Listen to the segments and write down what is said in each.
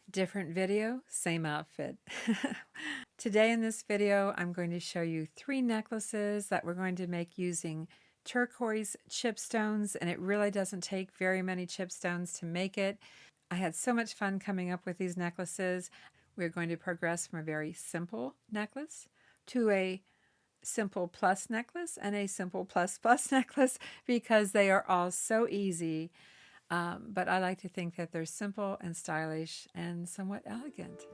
Different video, same outfit. Today in this video, I'm going to show you 3 necklaces that we're going to make using turquoise chipstones, and it really doesn't take very many chipstones to make it. I had so much fun coming up with these necklaces. We're going to progress from a very simple necklace to a simple plus necklace and a simple plus plus necklace because they are all so easy. But I like to think that they're simple and stylish and somewhat elegant.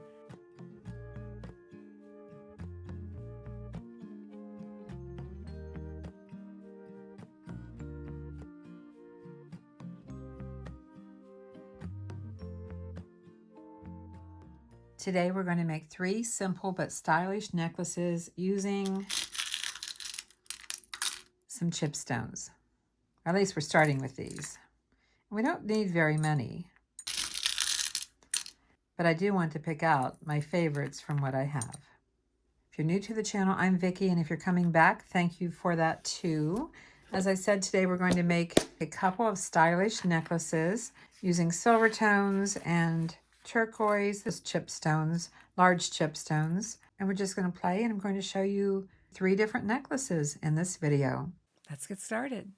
Today we're going to make 3 simple but stylish necklaces using some chipstones. Or at least we're starting with these. We don't need very many, but I do want to pick out my favorites from what I have. If you're new to the channel, I'm Vicki, and if you're coming back, thank you for that too. As I said, today we're going to make a couple of stylish necklaces using silver tones and turquoise, this chipstones, large chipstones. And we're just going to play, and I'm going to show you 3 different necklaces in this video. Let's get started.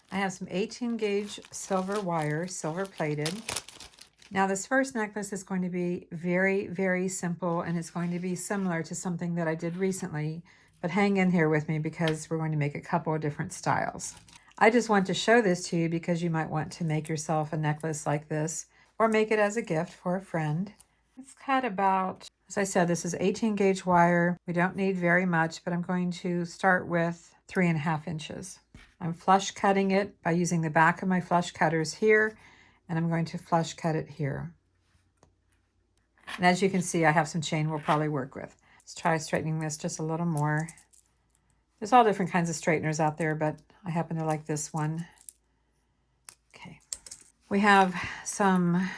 I have some 18 gauge silver wire, silver plated. Now this first necklace is going to be very, very simple, and it's going to be similar to something that I did recently, but hang in here with me because we're going to make a couple of different styles. I just want to show this to you because you might want to make yourself a necklace like this or make it as a gift for a friend. It's cut about, as I said, this is 18 gauge wire. We don't need very much, but I'm going to start with 3.5 inches. I'm flush cutting it by using the back of my flush cutters here, and I'm going to flush cut it here. And as you can see, I have some chain we'll probably work with. Let's try straightening this just a little more. There's all different kinds of straighteners out there, but I happen to like this one. Okay. We have some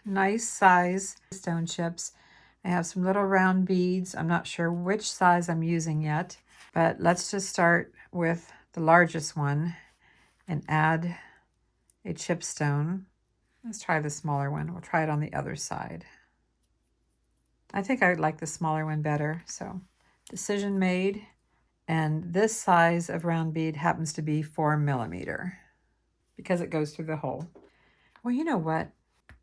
nice size stone chips. I have some little round beads. I'm not sure which size I'm using yet, but let's just start with the largest one and add a chipstone. Let's try the smaller one. We'll try it on the other side. I think I would like the smaller one better, so decision made. And this size of round bead happens to be 4 millimeter because it goes through the hole. Well, you know what?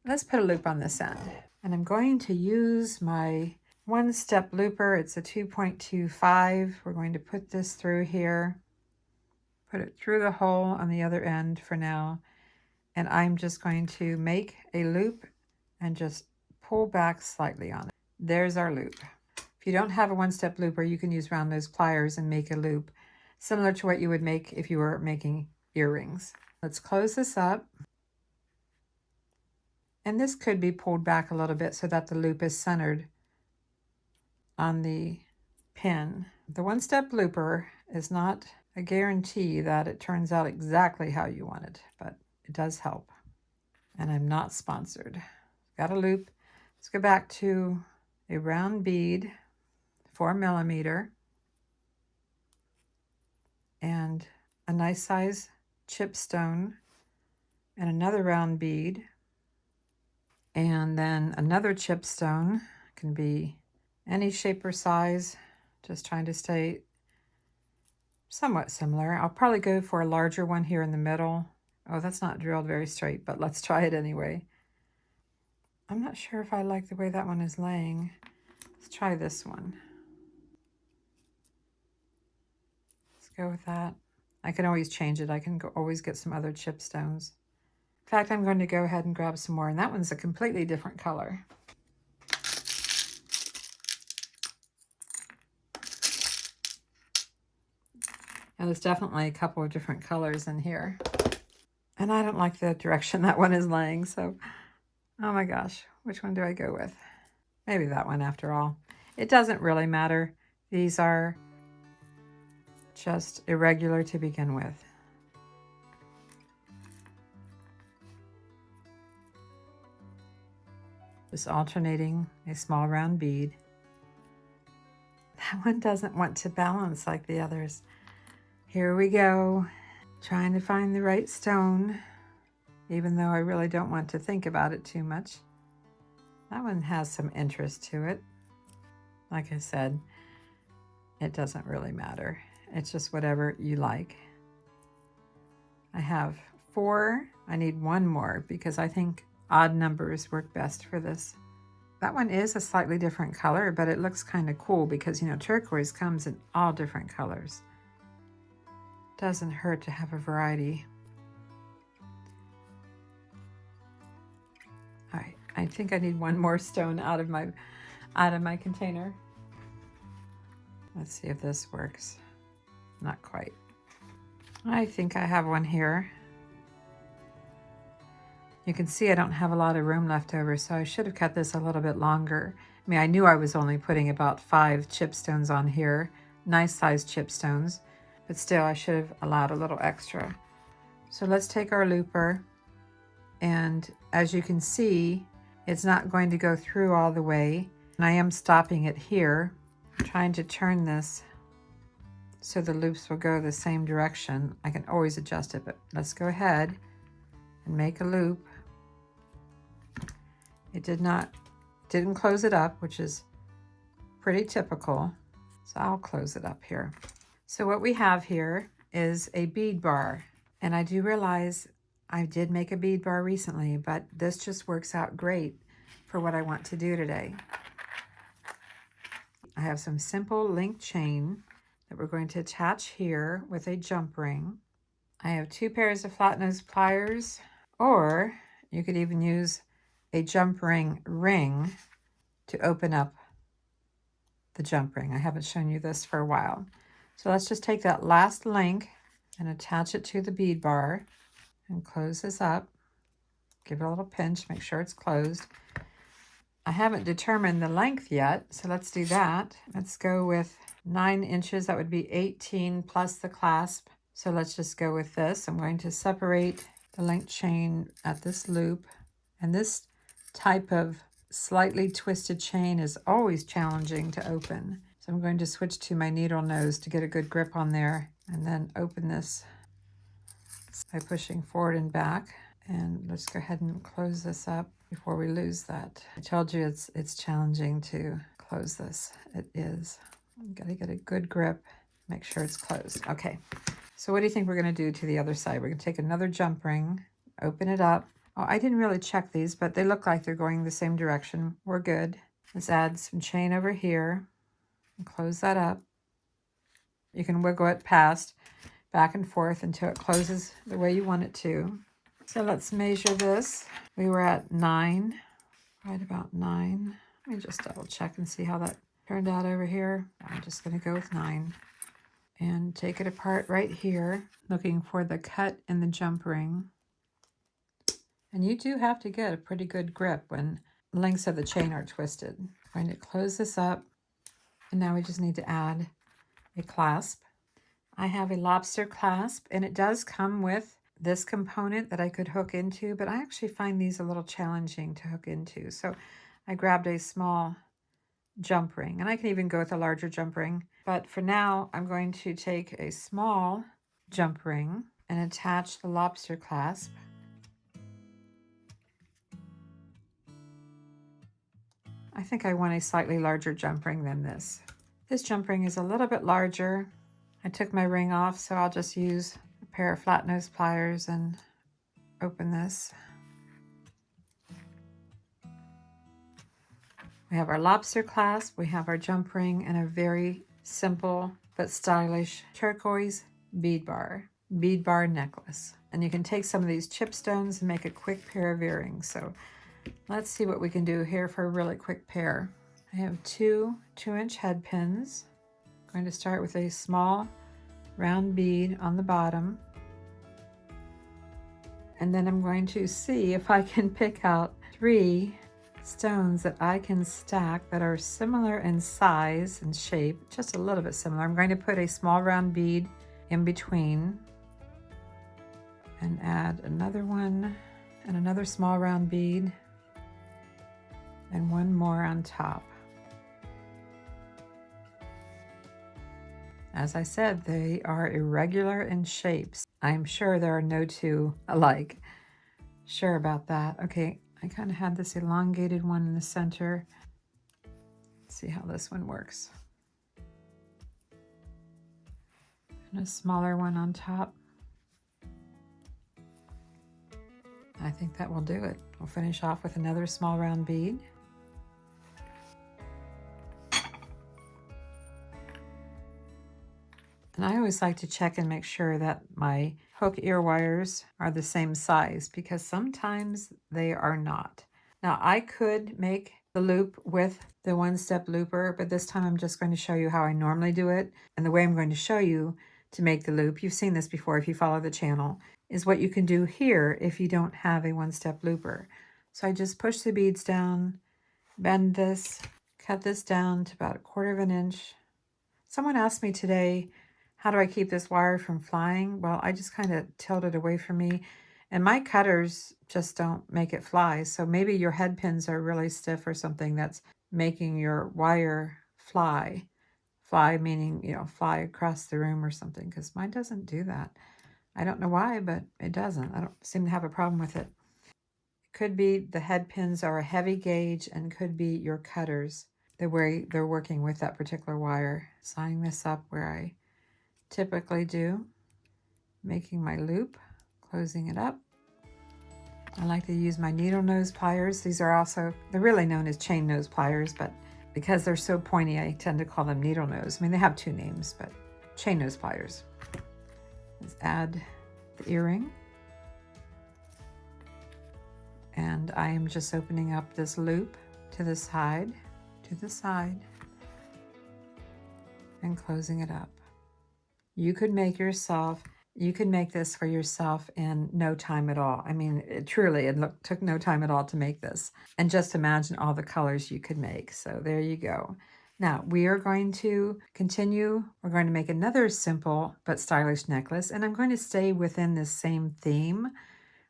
Let's put a loop on this end. And I'm going to use my 1-step looper. It's a 2.25. We're going to put this through here. Put it through the hole on the other end for now. And I'm just going to make a loop and just pull back slightly on it. There's our loop. If you don't have a 1-step looper, you can use round nose pliers and make a loop similar to what you would make if you were making earrings. Let's close this up. And this could be pulled back a little bit so that the loop is centered on the pin. The 1-step looper is not a guarantee that it turns out exactly how you want it, but it does help. And I'm not sponsored. Got a loop. Let's go back to a round bead, 4 millimeter, and a nice size chipstone, and another round bead, and then another chipstone. Can be any shape or size, just trying to stay somewhat similar. I'll probably go for a larger one here in the middle. Oh, that's not drilled very straight, but let's try it anyway. I'm not sure if I like the way that one is laying. Let's try this one. Let's go with that. I can always change it. I can always get some other chipstones. In fact, I'm going to go ahead and grab some more, and that one's a completely different color. And there's definitely a couple of different colors in here. And I don't like the direction that one is laying, so oh my gosh, which one do I go with? Maybe that one after all. It doesn't really matter. These are just irregular to begin with. Just alternating a small round bead. That one doesn't want to balance like the others. Here we go. Trying to find the right stone, even though I really don't want to think about it too much. That one has some interest to it. Like I said, it doesn't really matter. It's just whatever you like. I have 4. I need 1 more because I think odd numbers work best for this. That one is a slightly different color, but it looks kind of cool because, you know, turquoise comes in all different colors. Doesn't hurt to have a variety. All right, I think I need 1 more stone out of my container. Let's see if this works. Not quite. I think I have one here. You can see I don't have a lot of room left over, so I should have cut this a little bit longer. I mean, I knew I was only putting about 5 chipstones on here, nice sized chipstones, but still I should have allowed a little extra. So let's take our looper, and as you can see, it's not going to go through all the way, and I am stopping it here, trying to turn this so the loops will go the same direction. I can always adjust it, but let's go ahead and make a loop. It didn't close it up, which is pretty typical. So I'll close it up here. So what we have here is a bead bar. And I do realize I did make a bead bar recently, but this just works out great for what I want to do today. I have some simple link chain that we're going to attach here with a jump ring. I have 2 pairs of flat nose pliers, or you could even use a jump ring to open up the jump ring. I haven't shown you this for a while. So let's just take that last link and attach it to the bead bar and close this up. Give it a little pinch, make sure it's closed. I haven't determined the length yet, so let's do that. Let's go with 9 inches. That would be 18 plus the clasp. So let's just go with this. I'm going to separate the link chain at this loop, and this type of slightly twisted chain is always challenging to open. So I'm going to switch to my needle nose to get a good grip on there, and then open this by pushing forward and back. And let's go ahead and close this up before we lose that. I told you it's challenging to close this. It is. You gotta get a good grip, make sure it's closed. Okay, so what do you think we're gonna do to the other side? We're gonna take another jump ring, open it up. Oh, I didn't really check these, but they look like they're going the same direction. We're good. Let's add some chain over here and close that up. You can wiggle it past, back and forth until it closes the way you want it to. So let's measure this. We were at 9, right about 9. Let me just double check and see how that turned out over here. I'm just gonna go with 9 and take it apart right here, looking for the cut in the jump ring. And you do have to get a pretty good grip when lengths of the chain are twisted. I'm going to close this up, and now we just need to add a clasp. I have a lobster clasp, and it does come with this component that I could hook into, but I actually find these a little challenging to hook into. So I grabbed a small jump ring, and I can even go with a larger jump ring. But for now, I'm going to take a small jump ring and attach the lobster clasp. I think I want a slightly larger jump ring than this. This jump ring is a little bit larger. I took my ring off, so I'll just use a pair of flat nose pliers and open this. We have our lobster clasp, we have our jump ring, and a very simple but stylish turquoise bead bar necklace. And you can take some of these chipstones and make a quick pair of earrings. So let's see what we can do here for a really quick pair. I have 2 2-inch head pins. I'm going to start with a small round bead on the bottom. And then I'm going to see if I can pick out 3 stones that I can stack that are similar in size and shape, just a little bit similar. I'm going to put a small round bead in between and add another one and another small round bead and one more on top. As I said, they are irregular in shapes. I'm sure there are no 2 alike. Sure about that. Okay, I kind of had this elongated one in the center. Let's see how this one works. And a smaller one on top. I think that will do it. We'll finish off with another small round bead. And I always like to check and make sure that my hook ear wires are the same size, because sometimes they are not. Now I could make the loop with the one-step looper, but this time I'm just going to show you how I normally do it. And the way I'm going to show you to make the loop, you've seen this before if you follow the channel, is what you can do here if you don't have a one-step looper. So I just push the beads down, bend this, cut this down to about 1/4 of an inch. Someone asked me today, how do I keep this wire from flying? Well, I just kind of tilt it away from me, and my cutters just don't make it fly. So maybe your head pins are really stiff or something that's making your wire fly. Fly meaning, you know, fly across the room or something, because mine doesn't do that. I don't know why, but it doesn't. I don't seem to have a problem with it. It could be the head pins are a heavy gauge, and could be your cutters, the way they're working with that particular wire. Signing this up where I typically do, making my loop, closing it up. I like to use my needle nose pliers. These are also, they're really known as chain nose pliers, but because they're so pointy, I tend to call them needle nose. I mean, they have two names, but chain nose pliers. Let's add the earring. And I am just opening up this loop to the side, and closing it up. You could make this for yourself in no time at all. I mean, it took no time at all to make this. And just imagine all the colors you could make. So there you go. Now we are going to continue. We're going to make another simple but stylish necklace, and I'm going to stay within this same theme,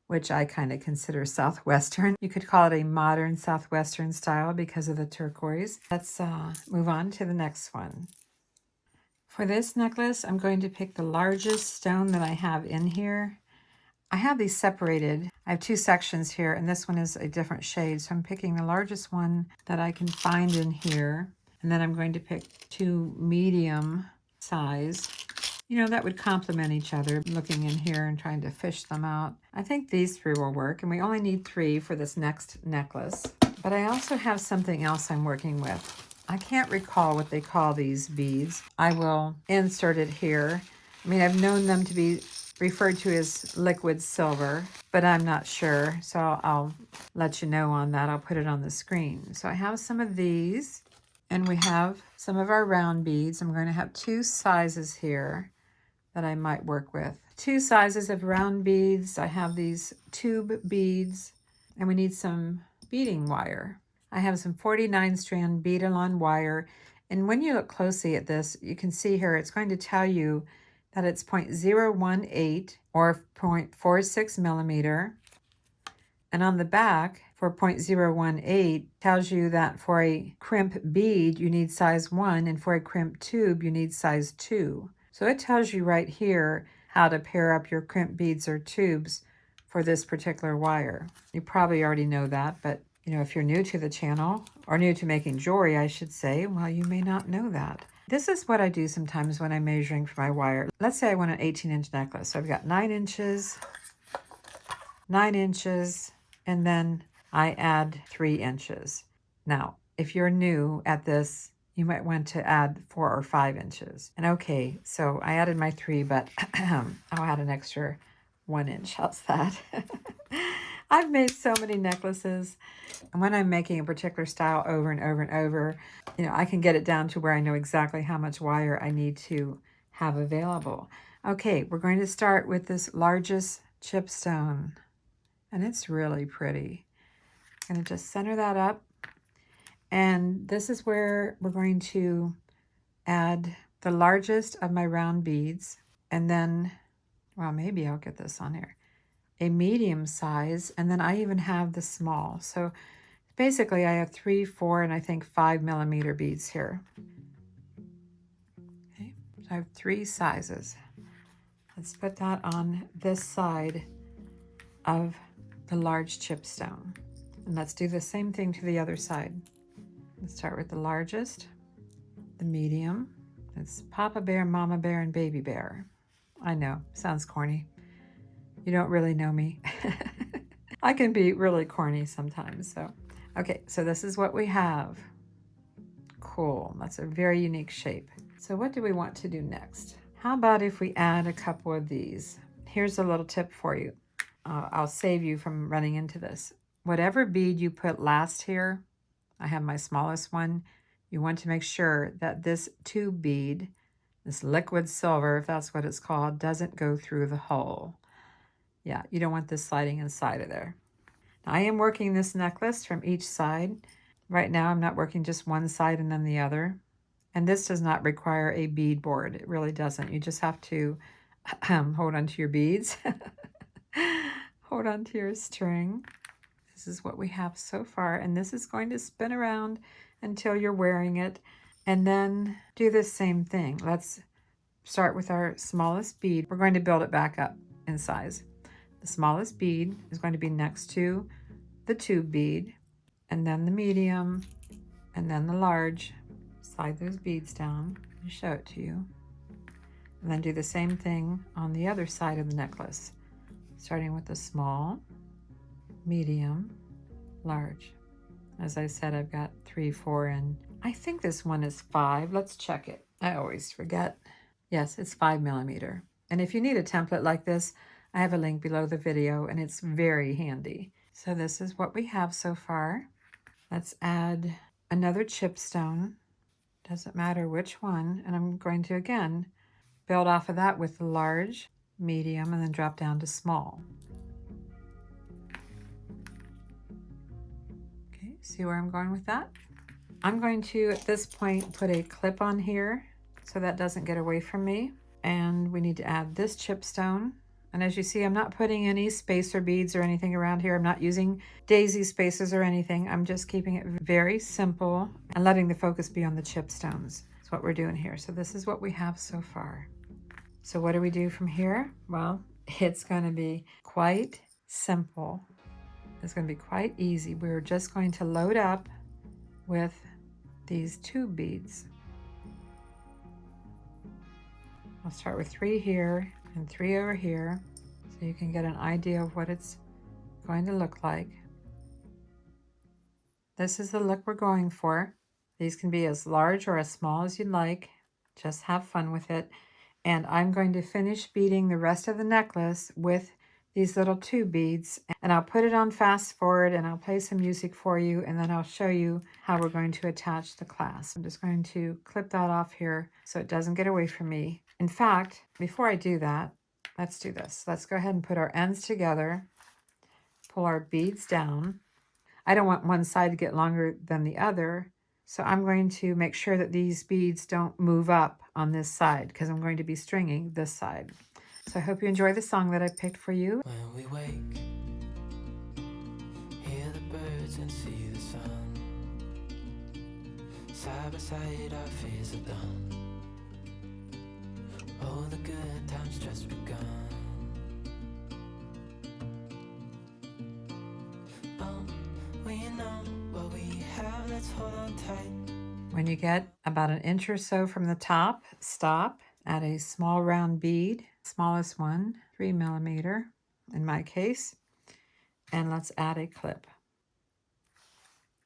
which I kind of consider Southwestern. You could call it a modern Southwestern style because of the turquoise. Let's move on to the next one. For this necklace, I'm going to pick the largest stone that I have in here. I have these separated. I have two sections here, and this one is a different shade. So I'm picking the largest one that I can find in here. And then I'm going to pick two medium size. You know, that would complement each other, looking in here and trying to fish them out. I think these three will work, and we only need 3 for this next necklace. But I also have something else I'm working with. I can't recall what they call these beads. I will insert it here. I mean, I've known them to be referred to as liquid silver, but I'm not sure. So I'll let you know on that. I'll put it on the screen. So I have some of these, and we have some of our round beads. I'm going to have 2 sizes here that I might work with. 2 sizes of round beads. I have these tube beads, and we need some beading wire. I have some 49 strand bead-along wire, and when you look closely at this, you can see here it's going to tell you that it's 0.018 or 0.46 millimeter, and on the back for 0.018 tells you that for a crimp bead you need size 1, and for a crimp tube you need size 2. So it tells you right here how to pair up your crimp beads or tubes for this particular wire. You probably already know that, but you know, if you're new to the channel, or new to making jewelry, I should say, well, you may not know that. This is what I do sometimes when I'm measuring for my wire. Let's say I want an 18-inch necklace. So I've got 9 inches, 9 inches, and then I add 3 inches. Now, if you're new at this, you might want to add 4 or 5 inches. And okay, so I added my 3, but I'll add an extra 1 inch. How's that? I've made so many necklaces, and when I'm making a particular style over and over and over, you know, I can get it down to where I know exactly how much wire I need to have available. Okay, we're going to start with this largest chipstone, and it's really pretty. I'm going to just center that up, and this is where we're going to add the largest of my round beads, and then, well, maybe I'll get this on here, a medium size, and then I even have the small. So basically I have 3, 4, and I think 5 millimeter beads here. Okay, so I have 3 sizes. Let's put that on this side of the large chipstone. And let's do the same thing to the other side. Let's start with the largest, the medium. It's Papa Bear, Mama Bear, and Baby Bear. I know, sounds corny. You don't really know me. I can be really corny sometimes. So, okay, so this is what we have. Cool, that's a very unique shape. So what do we want to do next? How about if we add a couple of these? Here's a little tip for you. I'll save you from running into this. Whatever bead you put last here, I have my smallest one, you want to make sure that this tube bead, this liquid silver, if that's what it's called, doesn't go through the hole. Yeah, you don't want this sliding inside of there. Now, I am working this necklace from each side. Right now, I'm not working just one side and then the other. And this does not require a bead board. It really doesn't. You just have to hold on to your beads. Hold on to your string. This is what we have so far. And this is going to spin around until you're wearing it. And then do the same thing. Let's start with our smallest bead. We're going to build it back up in size. The smallest bead is going to be next to the tube bead, and then the medium, and then the large. Slide those beads down and show it to you. And then do the same thing on the other side of the necklace, starting with the small, medium, large. As I said, I've got 3, 4, and I think this one is 5. Let's check it. I always forget. Yes, it's 5 millimeter. And if you need a template like this, I have a link below the video, and it's very handy. So this is what we have so far. Let's add another chipstone. Doesn't matter which one. And I'm going to, again, build off of that with large, medium, and then drop down to small. Okay, see where I'm going with that? I'm going to, at this point, put a clip on here so that doesn't get away from me. And we need to add this chipstone. And as you see, I'm not putting any spacer beads or anything around here. I'm not using daisy spacers or anything. I'm just keeping it very simple and letting the focus be on the chipstones. That's what we're doing here. So this is what we have so far. So what do we do from here? Well, it's going to be quite simple. It's going to be quite easy. We're just going to load up with these tube beads. I'll start with 3 here and 3 over here, so you can get an idea of what it's going to look like. This is the look we're going for. These can be as large or as small as you'd like. Just have fun with it. And I'm going to finish beading the rest of the necklace with these little tube beads, and I'll put it on fast forward and I'll play some music for you, and then I'll show you how we're going to attach the clasp. I'm just going to clip that off here so it doesn't get away from me. In fact, before I do that, let's do this. Let's go ahead and put our ends together, pull our beads down. I don't want one side to get longer than the other, so I'm going to make sure that these beads don't move up on this side because I'm going to be stringing this side. So I hope you enjoy the song that I picked for you. When we wake, hear the birds and see the sun. Side by side our fears are done. Oh, the good times just begun. We know what we have, let's hold on tight. When you get about an inch or so from the top, stop. Add a small round bead, smallest one, 3 millimeter in my case, and let's add a clip.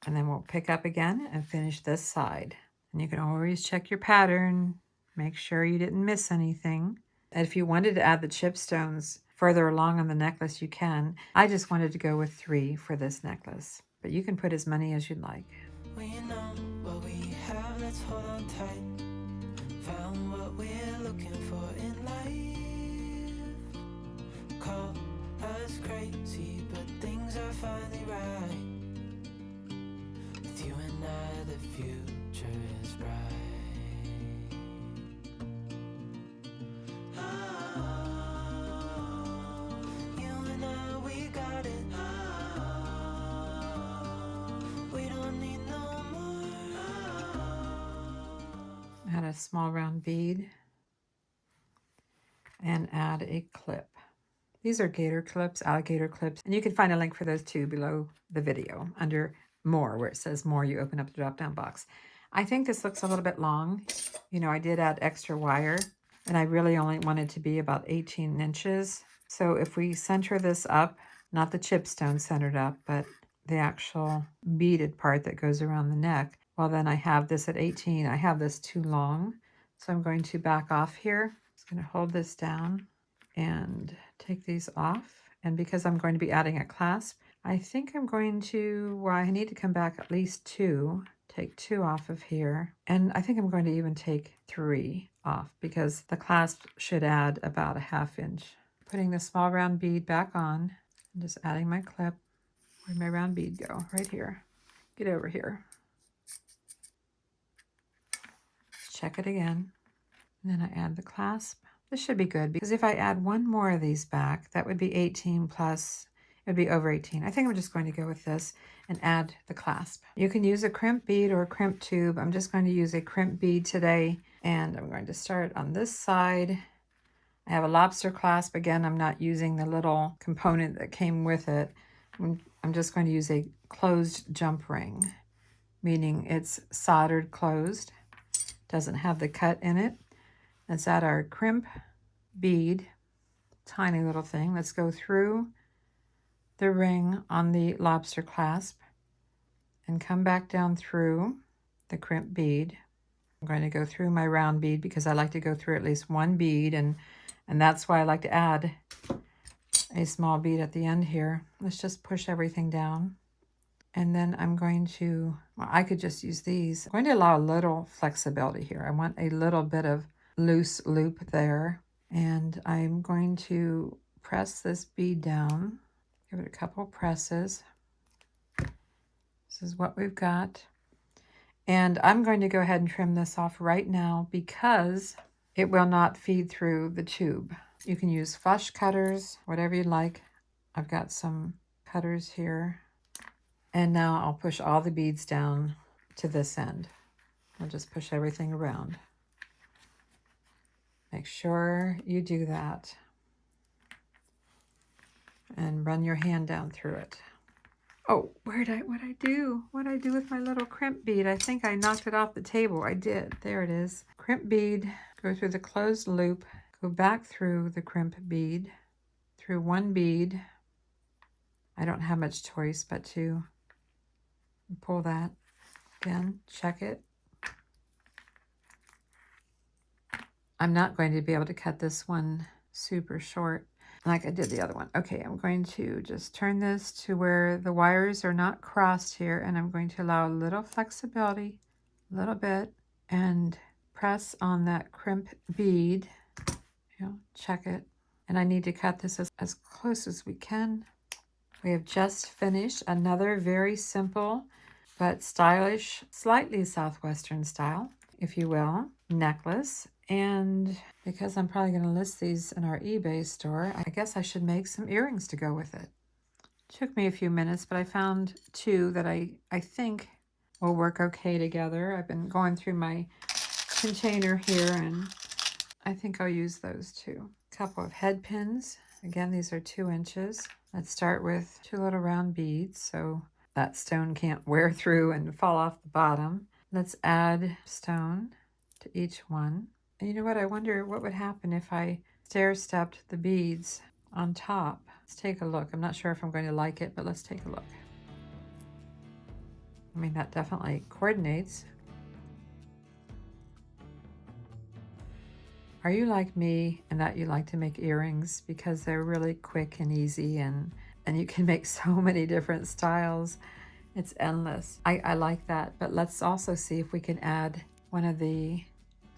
And then we'll pick up again and finish this side. And you can always check your pattern, make sure you didn't miss anything. And if you wanted to add the chipstones further along on the necklace, you can. I just wanted to go with 3 for this necklace, but you can put as many as you'd like. We know what we have, let's hold on tight. Found what we're looking for in life. Call us crazy, but things are finally right. With you and I, the future is bright. You and I, we got it. We don't need no more. Add a small round bead and add a clip. These are gator clips, alligator clips, and you can find a link for those too below the video under more, where it says more. You open up the drop down box. I think this looks a little bit long. You know, I did add extra wire, and I really only want it to be about 18 inches. So if we center this up, not the chipstone centered up, but the actual beaded part that goes around the neck, well, then I have this at 18. I have this too long, so I'm going to back off here. Just going to hold this down and take these off. And because I'm going to be adding a clasp, I think I'm going to, well, I need to come back at least 2. Take 2 off of here. And I think I'm going to even take 3 off because the clasp should add about a 1/2 inch. Putting the small round bead back on and just adding my clip. Where'd my round bead go? Right here. Get over here. Check it again. And then I add the clasp. This should be good because if I add one more of these back, that would be 18 plus, it would be over 18. I think I'm just going to go with this and add the clasp. You can use a crimp bead or a crimp tube. I'm just going to use a crimp bead today, and I'm going to start on this side. I have a lobster clasp. Again, I'm not using the little component that came with it. I'm just going to use a closed jump ring, meaning it's soldered closed, doesn't have the cut in it. Let's add our crimp bead, tiny little thing. Let's go through the ring on the lobster clasp and come back down through the crimp bead. I'm going to go through my round bead because I like to go through at least one bead, and that's why I like to add a small bead at the end here. Let's just push everything down. And then I'm going to, well, I could just use these. I'm going to allow a little flexibility here. I want a little bit of loose loop there. And I'm going to press this bead down. Give it a couple presses. This is what we've got. And I'm going to go ahead and trim this off right now because it will not feed through the tube. You can use flush cutters, whatever you like. I've got some cutters here. And now I'll push all the beads down to this end. I'll just push everything around. Make sure you do that. And run your hand down through it. Oh, what'd I do with my little crimp bead? I think I knocked it off the table. I did. There it is. Crimp bead, go through the closed loop, go back through the crimp bead, through one bead. I don't have much choice but to pull that. Again, check it. I'm not going to be able to cut this one super short like I did the other one. Okay, I'm going to just turn this to where the wires are not crossed here, and I'm going to allow a little flexibility, a little bit, and press on that crimp bead. Check it. And I need to cut this as close as we can. We have just finished another very simple but stylish, slightly Southwestern style, if you will, necklace. And because I'm probably going to list these in our eBay store, I guess I should make some earrings to go with it. Took me a few minutes, but I found 2 that I think will work okay together. I've been going through my container here, and I think I'll use those 2. A couple of head pins. Again, these are 2 inches. Let's start with 2 little round beads so that stone can't wear through and fall off the bottom. Let's add stone to each one. And you know what? I wonder what would happen if I stair-stepped the beads on top. Let's take a look. I'm not sure if I'm going to like it, but let's take a look. I mean, that definitely coordinates. Are you like me in that you like to make earrings because they're really quick and easy, and you can make so many different styles? It's endless. I like that, but let's also see if we can add one of the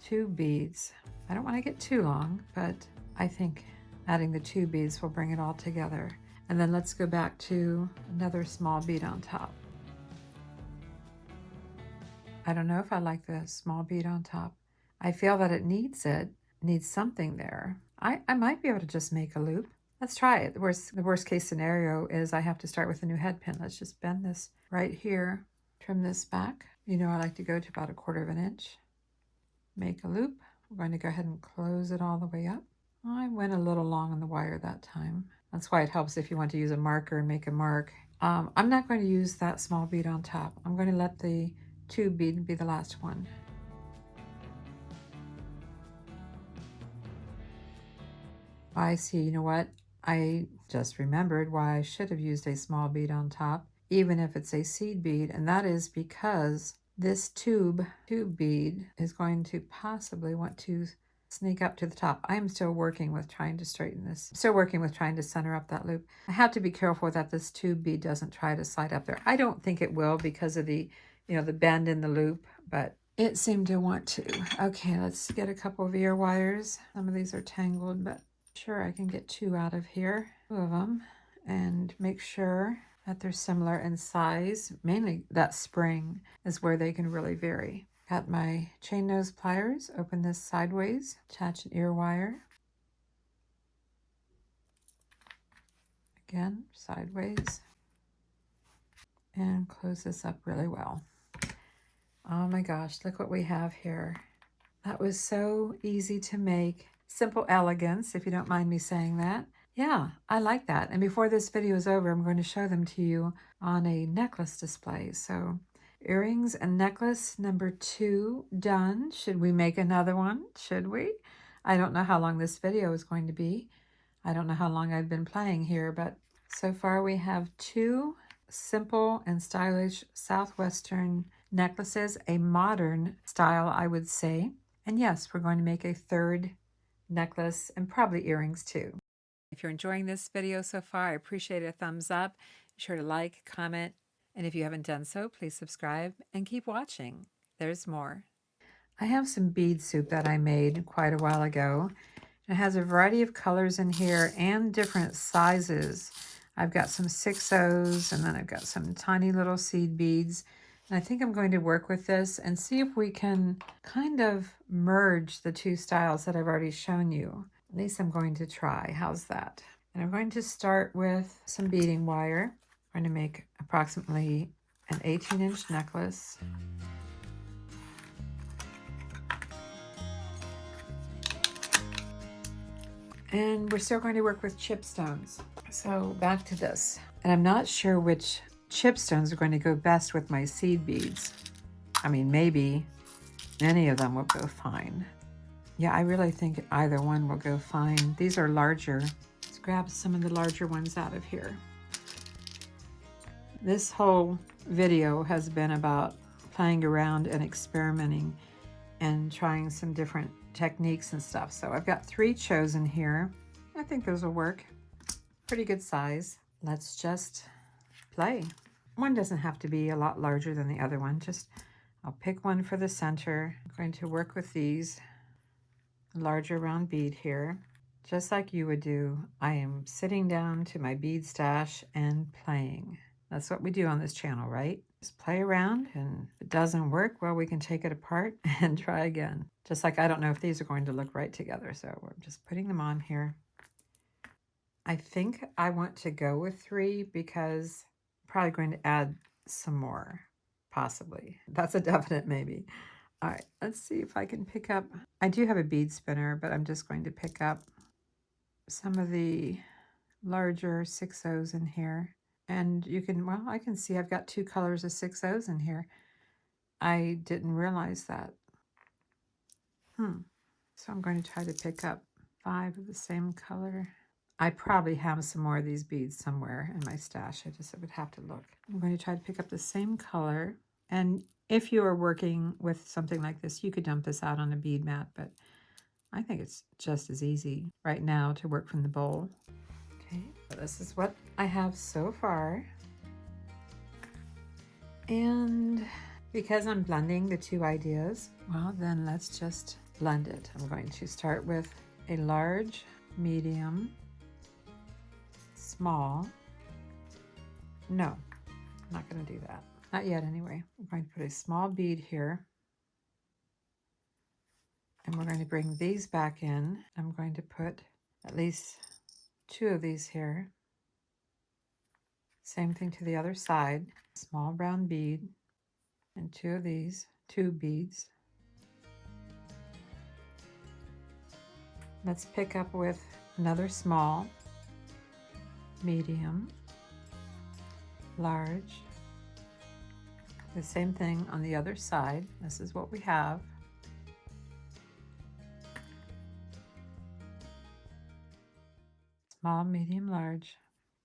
2 beads. I don't want to get too long, but I think adding the 2 beads will bring it all together. And then let's go back to another small bead on top. I don't know if I like the small bead on top. I feel that it needs something there. I might be able to just make a loop. Let's try it. The worst case scenario is I have to start with a new head pin. Let's just bend this right here, trim this back. You know, I like to go to about 1/4 inch. Make a loop. We're going to go ahead and close it all the way up. I went a little long on the wire that time. That's why it helps if you want to use a marker and make a mark. I'm not going to use that small bead on top. I'm going to let the tube bead be the last one. I see, you know what? I just remembered why I should have used a small bead on top, even if it's a seed bead, and that is because this tube bead is going to possibly want to sneak up to the top. I'm still working with trying to straighten this. Still working with trying to center up that loop. I have to be careful that this tube bead doesn't try to slide up there. I don't think it will because of the, the bend in the loop, but it seemed to want to. Okay, let's get a couple of ear wires. Some of these are tangled, but sure I can get 2 out of here, 2 of them, and make sure that they're similar in size. Mainly that spring is where they can really vary. Got my chain nose pliers, open this sideways, attach an ear wire. Again, sideways, and close this up really well. Oh my gosh, look what we have here. That was so easy to make. Simple elegance, if you don't mind me saying that. Yeah, I like that. And before this video is over, I'm going to show them to you on a necklace display. So earrings and necklace number 2 done. Should we make another one? Should we? I don't know how long this video is going to be. I don't know how long I've been playing here, but so far we have 2 simple and stylish Southwestern necklaces, a modern style, I would say. And yes, we're going to make a 3rd necklace and probably earrings too. If you're enjoying this video so far, I appreciate a thumbs up. Be sure to like, comment, and if you haven't done so, please subscribe and keep watching. There's more. I have some bead soup that I made quite a while ago. It has a variety of colors in here and different sizes. I've got some 6/0s, and then I've got some tiny little seed beads. And I think I'm going to work with this and see if we can kind of merge the 2 styles that I've already shown you. At least I'm going to try. How's that? And I'm going to start with some beading wire. I'm going to make approximately an 18-inch necklace. And we're still going to work with chipstones. So back to this. And I'm not sure which chipstones are going to go best with my seed beads. I mean, maybe any of them will go fine. Yeah, I really think either one will go fine. These are larger. Let's grab some of the larger ones out of here. This whole video has been about playing around and experimenting and trying some different techniques and stuff. So I've got 3 chosen here. I think those will work. Pretty good size. Let's just play. One doesn't have to be a lot larger than the other one. Just I'll pick one for the center. I'm going to work with these larger round bead here. Just like you would do, I am sitting down to my bead stash and playing. That's what we do on this channel, right? Just play around, and if it doesn't work, well, we can take it apart and try again. Just like I don't know if these are going to look right together, so we're just putting them on here. I think I want to go with 3 because I'm probably going to add some more, possibly. That's a definite maybe. All right, let's see if I can pick up. I do have a bead spinner, but I'm just going to pick up some of the larger 6/0s in here. And you can, well, I can see I've got 2 colors of 6/0s in here. I didn't realize that. So I'm going to try to pick up 5 of the same color. I probably have some more of these beads somewhere in my stash. I would have to look. I'm going to try to pick up the same color. And if you are working with something like this, you could dump this out on a bead mat, but I think it's just as easy right now to work from the bowl. Okay, so this is what I have so far. And because I'm blending the 2 ideas, well, then let's just blend it. I'm going to start with a large, medium, small. No, I'm not going to do that. Not yet anyway. I'm going to put a small bead here. And we're going to bring these back in. I'm going to put at least 2 of these here. Same thing to the other side. Small brown bead and 2 of these, 2 beads. Let's pick up with another small. medium, large. The same thing on the other side. This is what we have. Small, medium, large.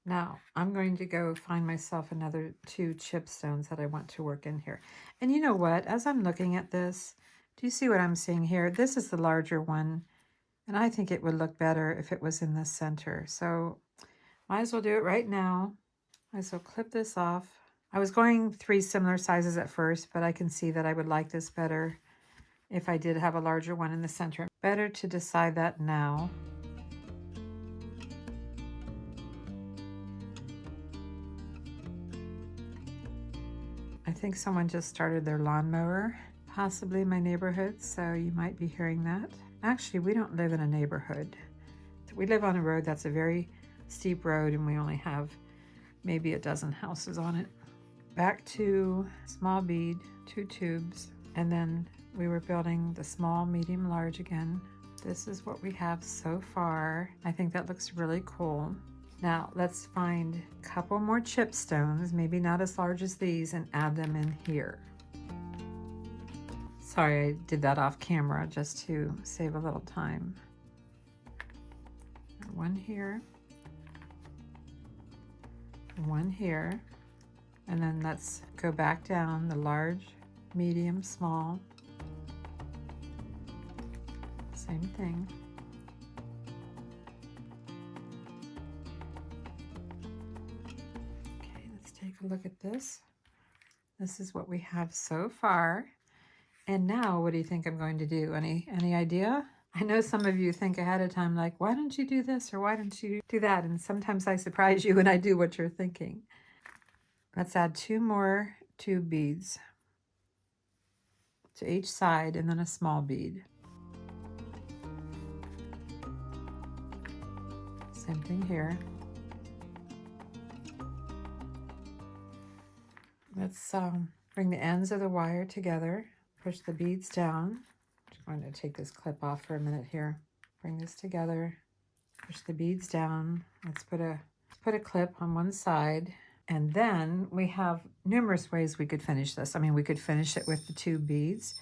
Now I'm going to go find myself another 2 chip stones that I want to work in here. And you know what? As I'm looking at this, do you see what I'm seeing here? This is the larger one, and I think it would look better if it was in the center. So might as well do it right now. Might as well clip this off. I was going 3 similar sizes at first, but I can see that I would like this better if I did have a larger one in the center. Better to decide that now. I think someone just started their lawnmower, possibly in my neighborhood, so you might be hearing that. Actually, we don't live in a neighborhood. We live on a road that's a very steep road, and we only have maybe a dozen houses on it. Back to small bead, 2 tubes, and then we were building the small, medium, large again. This is what we have so far. I think that looks really cool. Now let's find a couple more chip stones, maybe not as large as these, and add them in here. Sorry, I did that off camera just to save a little time. One here, one here, and then let's go back down the large, medium, small. Same thing. Okay, let's take a look at this. This is what we have so far. And now, what do you think I'm going to do? Any idea? I know some of you think ahead of time, like, why don't you do this or why don't you do that? And sometimes I surprise you when I do what you're thinking. Let's add 2 more tube beads to each side and then a small bead. Same thing here. Let's bring the ends of the wire together. Push the beads down. I'm going to take this clip off for a minute here. Bring this together. Push the beads down. Let's put a clip on one side. And then we have numerous ways we could finish this. I mean, we could finish it with the 2 beads.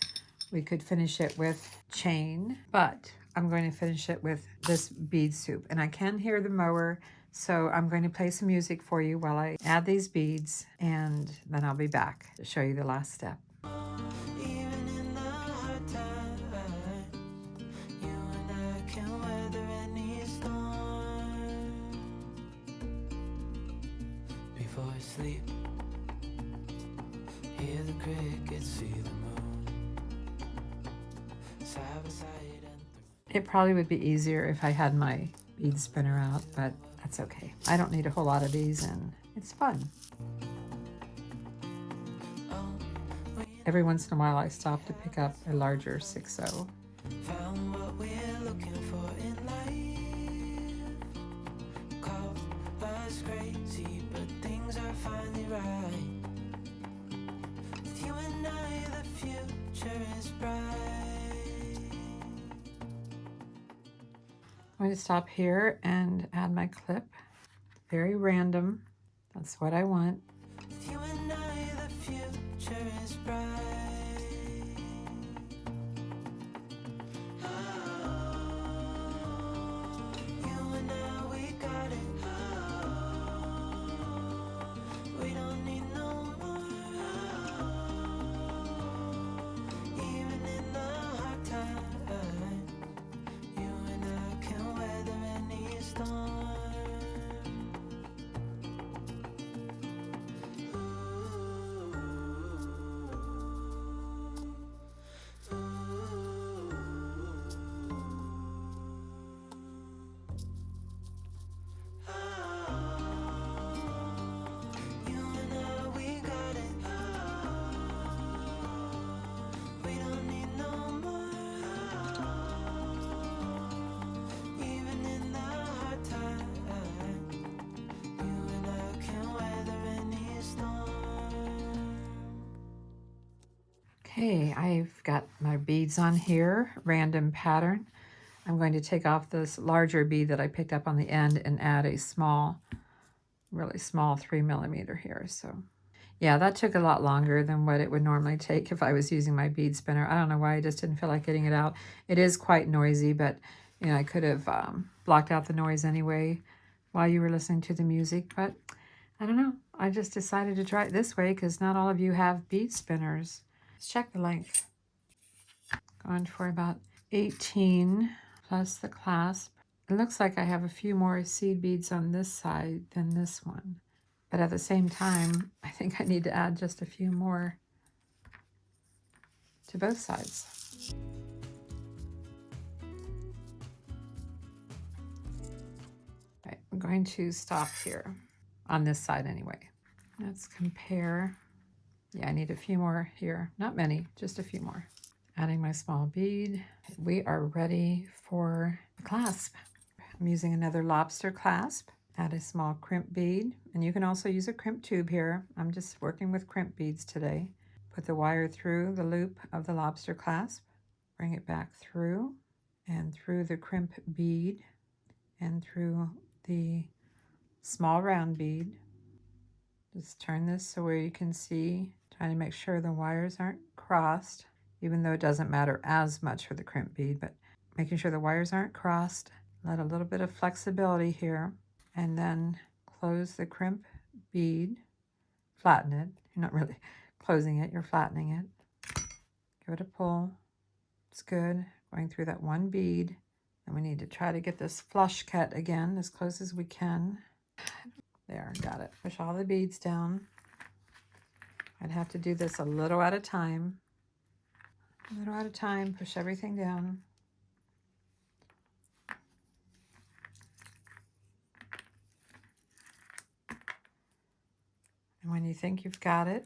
We could finish it with chain, but I'm going to finish it with this bead soup. And I can hear the mower, so I'm going to play some music for you while I add these beads, and then I'll be back to show you the last step. Even in the hard times, you and I can weather any storm. Before I sleep, hear the crickets, see the moon. Side by side and It probably would be easier if I had my bead spinner out, but that's okay. I don't need a whole lot of these, and it's fun. Every once in a while I stop to pick up a larger 6/0. found what we're looking for in life. Call us crazy, but things are finally right. With you and I, the future is bright. I'm going to stop here and add my clip. Very random. That's what I want. With you and I, the future is bright. You and I, we got it. We don't need no more. Even in the hard time, you and I can weather any storm. You and I, we got it. We don't need no more. Even in the hard time, you and I can weather any storm. Okay, I've got my beads on here, random pattern. I'm going to take off this larger bead that I picked up on the end and add a small really small 3mm here. So yeah, that took a lot longer than what it would normally take if I was using my bead spinner. I don't know why, I just didn't feel like getting it out. It is quite noisy, but you know, I could have blocked out the noise anyway while you were listening to the music, but I don't know. I just decided to try it this way because not all of you have bead spinners. Let's check the length. Going for about 18 plus the clasp. It looks like I have a few more seed beads on this side than this one. But at the same time, I think I need to add just a few more to both sides. Right, I'm going to stop here on this side anyway. Let's compare. Yeah, I need a few more here. Not many, just a few more. Adding my small bead. We are ready for the clasp. I'm using another lobster clasp. Add a small crimp bead, and you can also use a crimp tube here. I'm just working with crimp beads today. Put the wire through the loop of the lobster clasp, bring it back through, and through the crimp bead, and through the small round bead. Just turn this so where you can see, trying to make sure the wires aren't crossed, even though it doesn't matter as much for the crimp bead, but making sure the wires aren't crossed. Let a little bit of flexibility here, and then close the crimp bead, flatten it. You're not really closing it, you're flattening it. Give it a pull. It's good. Going through that one bead. And we need to try to get this flush cut again as close as we can. There, got it. Push all the beads down. I'd have to do this a little at a time. A little at a time, push everything down. And when you think you've got it,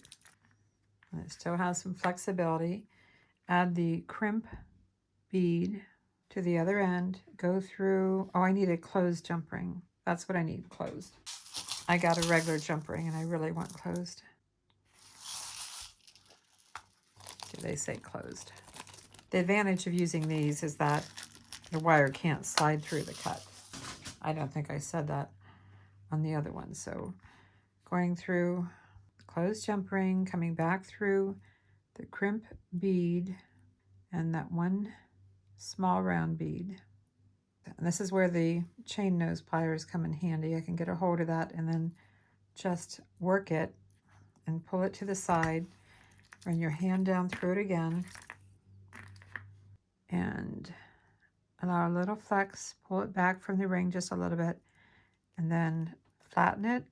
and it still has some flexibility, add the crimp bead to the other end, go through, oh, I need a closed jump ring. That's what I need, closed. I got a regular jump ring and I really want closed. Do they say closed? The advantage of using these is that the wire can't slide through the cut. I don't think I said that on the other one. So going through closed jump ring, coming back through the crimp bead and that one small round bead. And this is where the chain nose pliers come in handy. I can get a hold of that and then just work it and pull it to the side. Run your hand down through it again and allow a little flex. Pull it back from the ring just a little bit and then flatten it.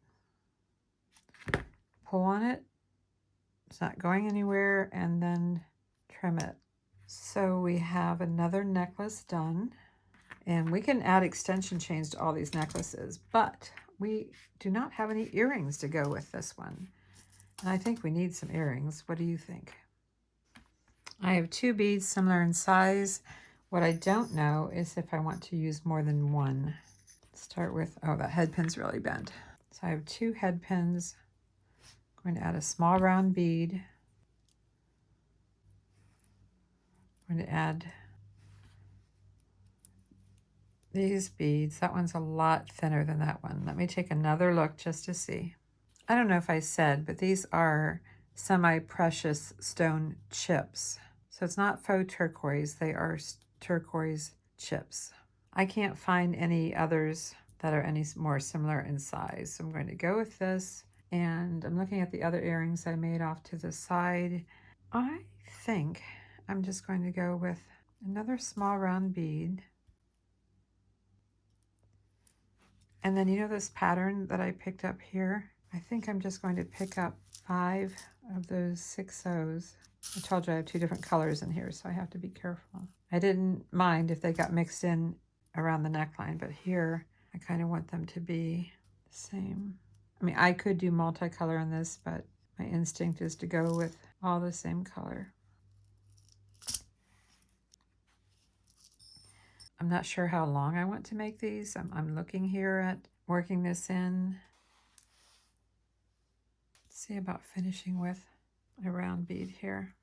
Pull on it. It's not going anywhere, and then trim it. So we have another necklace done, and we can add extension chains to all these necklaces, but we do not have any earrings to go with this one. And I think we need some earrings. What do you think? I have two beads similar in size. What I don't know is if I want to use more than one. Start with, oh, that head pin's really bent. So I have two head pins. I'm going to add a small round bead. I'm going to add these beads. That one's a lot thinner than that one. Let me take another look just to see. I don't know if I said, but these are semi-precious stone chips. So it's not faux turquoise, they are turquoise chips. I can't find any others that are any more similar in size. So I'm going to go with this, and I'm looking at the other earrings I made off to the side. I think I'm just going to go with another small round bead. And then you know this pattern that I picked up here? I think I'm just going to pick up 5 of those 6 O's. I told you I have 2 different colors in here, so I have to be careful. I didn't mind if they got mixed in around the neckline, but here I kind of want them to be the same. I mean, I could do multicolor in this, but my instinct is to go with all the same color. I'm not sure how long I want to make these. I'm looking here at working this in. Let's see about finishing with a round bead here.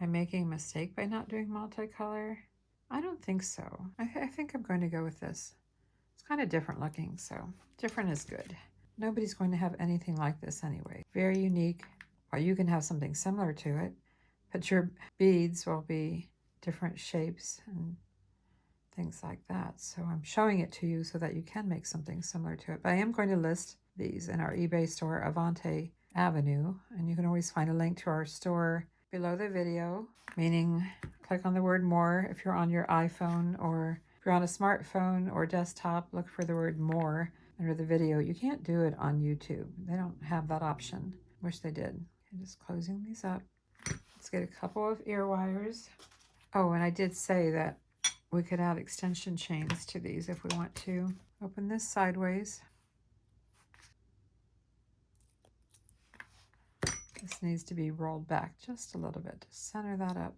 Am I making a mistake by not doing multicolor? I don't think so. I think I'm going to go with this. It's kind of different looking, so different is good. Nobody's going to have anything like this anyway. Very unique, or you can have something similar to it, but your beads will be different shapes and things like that. So I'm showing it to you so that you can make something similar to it. But I am going to list these in our eBay store, Avante Avenue, and you can always find a link to our store below the video, meaning click on the word more if you're on your iPhone, or if you're on a smartphone or desktop, look for the word more under the video. You can't do it on YouTube. They don't have that option. Wish they did. I'm just closing these up. Let's get a couple of ear wires. Oh, and I did say that we could add extension chains to these if we want to. Open this sideways. This needs to be rolled back just a little bit to center that up.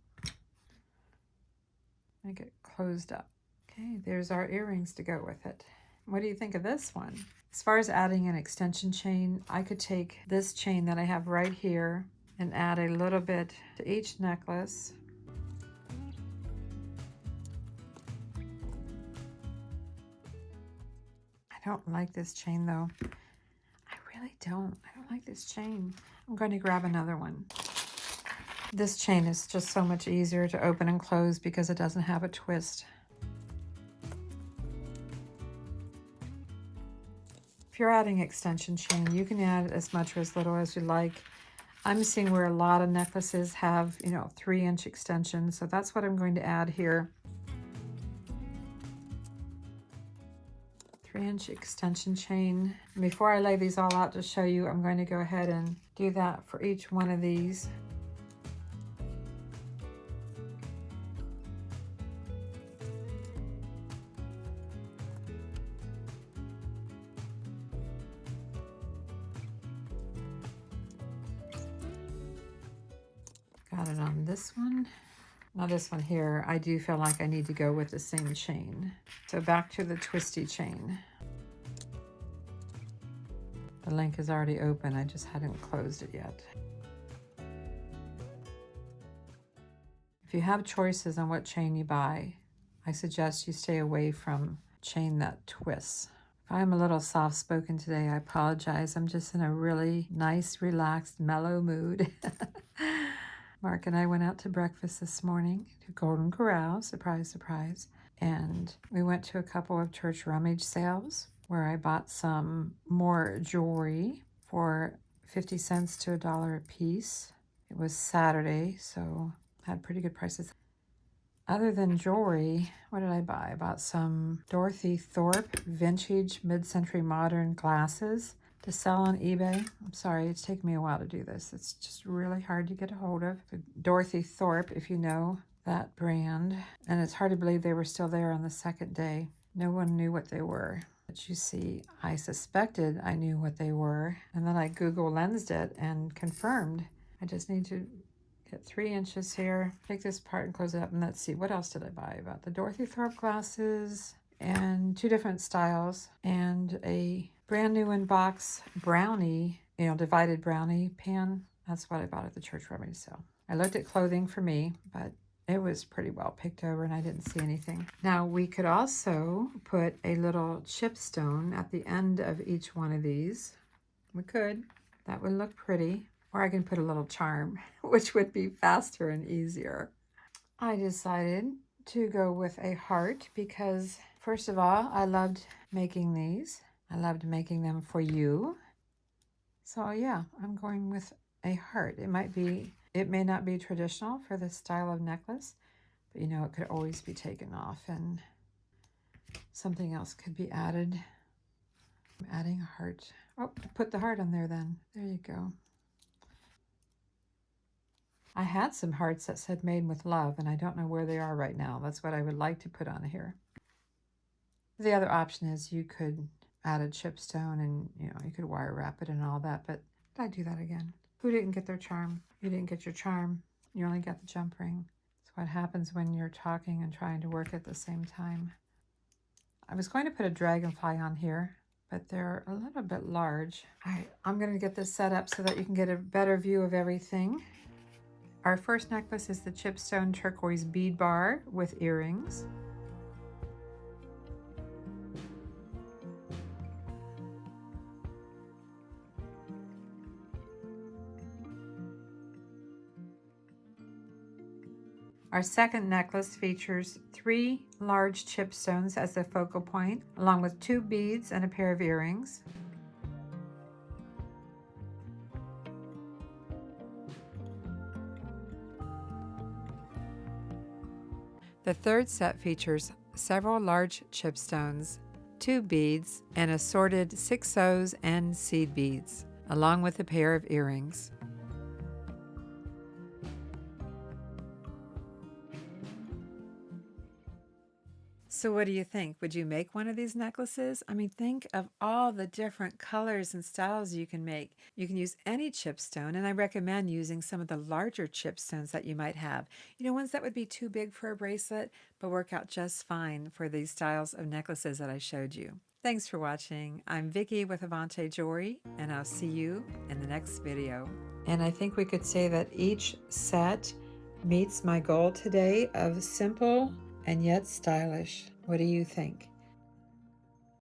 Make it closed up. Okay, there's our earrings to go with it. What do you think of this one? As far as adding an extension chain, I could take this chain that I have right here and add a little bit to each necklace. I don't like this chain though. I really don't. I don't like this chain. I'm going to grab another one. This chain is just so much easier to open and close because it doesn't have a twist. If you're adding extension chain, you can add as much or as little as you like. I'm seeing where a lot of necklaces have, 3-inch extensions, so that's what I'm going to add here. 3-inch extension chain. And before I lay these all out to show you, I'm going to go ahead and do that for each one of these. Got it on this one. Now this one here, I do feel like I need to go with the same chain. So back to the twisty chain. The link is already open, I just hadn't closed it yet. If you have choices on what chain you buy, I suggest you stay away from chain that twists. If I'm a little soft-spoken today, I apologize. I'm just in a really nice, relaxed, mellow mood. Mark and I went out to breakfast this morning to Golden Corral, surprise, surprise. And we went to a couple of church rummage sales where I bought some more jewelry for 50 cents to $1 a piece. It was Saturday, so had pretty good prices. Other than jewelry, what did I buy? I bought some Dorothy Thorpe vintage mid-century modern glasses to sell on eBay. I'm sorry, it's taken me a while to do this. It's just really hard to get a hold of. Dorothy Thorpe, if you know that brand. And it's hard to believe they were still there on the second day. No one knew what they were. But you see, I suspected I knew what they were. And then I Google lensed it and confirmed. I just need to get 3 inches here. Take this part and close it up. And let's see, what else did I buy? I bought the Dorothy Thorpe glasses and 2 different styles and a brand new in box brownie, divided brownie pan. That's what I bought at the church rummage sale. I looked at clothing for me, but it was pretty well picked over and I didn't see anything. Now we could also put a little chipstone at the end of each one of these. We could. That would look pretty. Or I can put a little charm, which would be faster and easier. I decided to go with a heart because, first of all, I loved making these. I loved making them for you. So yeah, I'm going with a heart. It may not be traditional for this style of necklace, but it could always be taken off and something else could be added. I'm adding a heart. Oh, put the heart on there then. There you go. I had some hearts that said made with love, and I don't know where they are right now. That's what I would like to put on here. The other option is you could add a chipstone and, you could wire wrap it and all that, but I'd do that again. Who didn't get their charm? You didn't get your charm. You only got the jump ring. It's what happens when you're talking and trying to work at the same time. I was going to put a dragonfly on here, but they're a little bit large. All right, I'm going to get this set up so that you can get a better view of everything. Our first necklace is the chipstone turquoise bead bar with earrings. Our second necklace features 3 large chipstones as the focal point, along with 2 beads and a pair of earrings. The third set features several large chipstones, 2 beads, and assorted 6 O's and seed beads, along with a pair of earrings. So what do you think? Would you make one of these necklaces? I mean, think of all the different colors and styles you can make. You can use any chipstone, and I recommend using some of the larger chipstones that you might have. You know, ones that would be too big for a bracelet, but work out just fine for these styles of necklaces that I showed you. Thanks for watching. I'm Vicki with Avante Jewelry, and I'll see you in the next video. And I think we could say that each set meets my goal today of simple and yet stylish. What do you think?